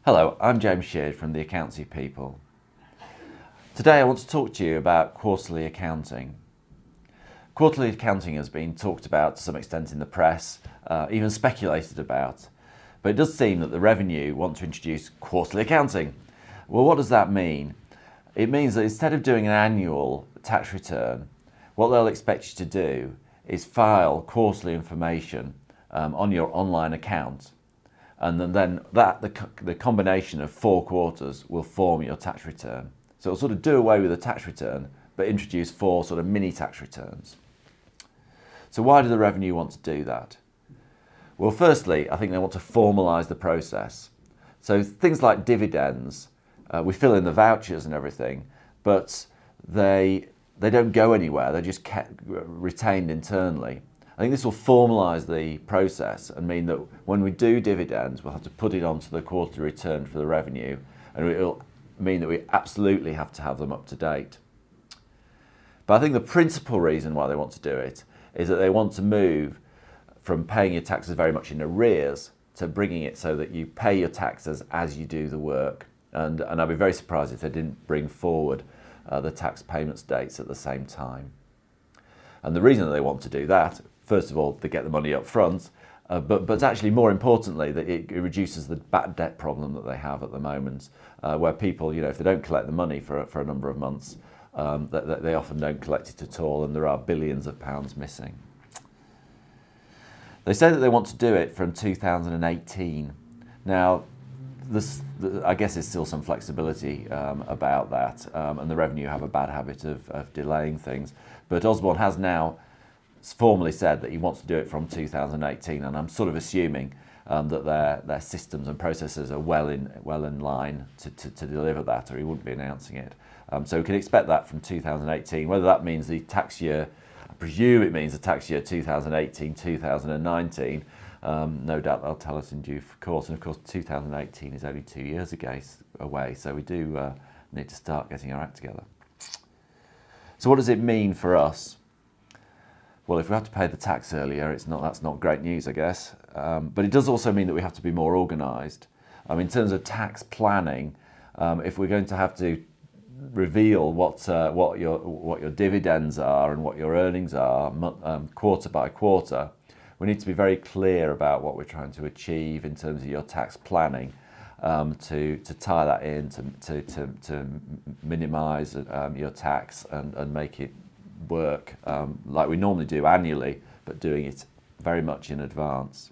Hello, I'm James Sheard from the Accountancy People. Today I want to talk to you about quarterly accounting. Quarterly accounting has been talked about to some extent in the press, even speculated about. But it does seem that the Revenue want to introduce quarterly accounting. Well, what does that mean? It means that instead of doing an annual tax return, what they'll expect you to do is file quarterly information on your online account. And then the combination of 4 quarters will form your tax return. So it'll sort of do away with a tax return, but introduce 4 sort of mini tax returns. So why do the Revenue want to do that? Well, firstly, I think they want to formalise the process. So things like dividends, we fill in the vouchers and everything, but they don't go anywhere. They're just retained internally. I think this will formalise the process and mean that when we do dividends, we'll have to put it onto the quarterly return for the Revenue, and it will mean that we absolutely have to have them up to date. But I think the principal reason why they want to do it is that they want to move from paying your taxes very much in arrears to bringing it so that you pay your taxes as you do the work. And I'd be very surprised if they didn't bring forward the tax payments dates at the same time. And the reason that they want to do that, first of all, to get the money up front, but actually more importantly, that it reduces the bad debt problem that they have at the moment, where people, if they don't collect the money for a number of months, that they often don't collect it at all, and there are billions of pounds missing. They say that they want to do it from 2018. Now, I guess there's still some flexibility about that, and the Revenue have a bad habit of delaying things. But Osborne has now formally said that he wants to do it from 2018, and I'm sort of assuming that their systems and processes are well in line to deliver that, or he wouldn't be announcing it. So we can expect that from 2018. Whether that means the tax year, I presume it means the tax year 2018-2019. No doubt they'll tell us in due course, and of course 2018 is only 2 years away, so we do need to start getting our act together. So what does it mean for us? Well, if we have to pay the tax earlier, that's not great news, I guess. But it does also mean that we have to be more organised. In terms of tax planning, if we're going to have to reveal what your dividends are and what your earnings are quarter by quarter, we need to be very clear about what we're trying to achieve in terms of your tax planning, to tie that in, to minimise your tax and make it work like we normally do annually, but doing it very much in advance.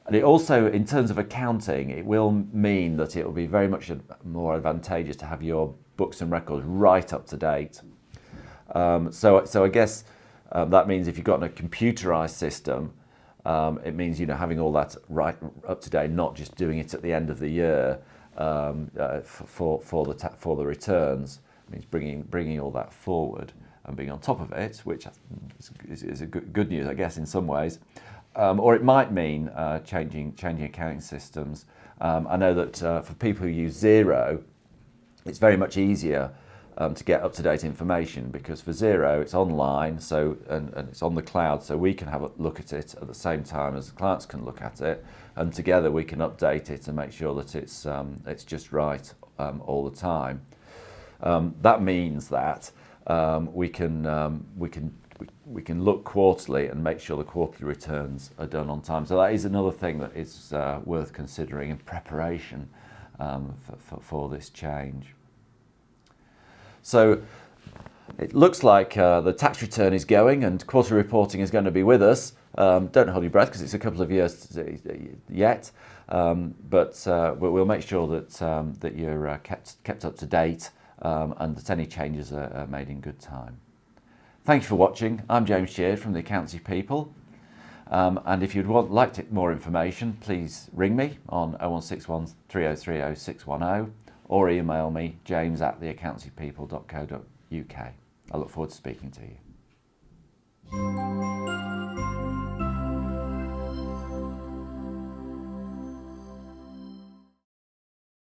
And it also, in terms of accounting, it will mean that it will be very much more advantageous to have your books and records right up to date. So I guess that means if you've got a computerised system, it means having all that right up to date, not just doing it at the end of the year for the returns. It means bringing all that forward and being on top of it, which is a good news, I guess, in some ways. Or it might mean changing accounting systems. I know that for people who use Xero, it's very much easier to get up-to-date information, because for Xero it's online, and it's on the cloud, so we can have a look at it at the same time as the clients can look at it, and together we can update it and make sure that it's just right all the time. That means that we can look quarterly and make sure the quarterly returns are done on time. So that is another thing that is worth considering in preparation for this change. So it looks like the tax return is going, and quarterly reporting is going to be with us. Don't hold your breath, because it's a couple of years yet, but we'll make sure that you're kept up to date, and that any changes are made in good time. Thank you for watching. I'm James Sheard from the Accountancy People, and if you'd like more information, please ring me on 0161 3030 610, or email me, james@theaccountancypeople.co.uk. I look forward to speaking to you.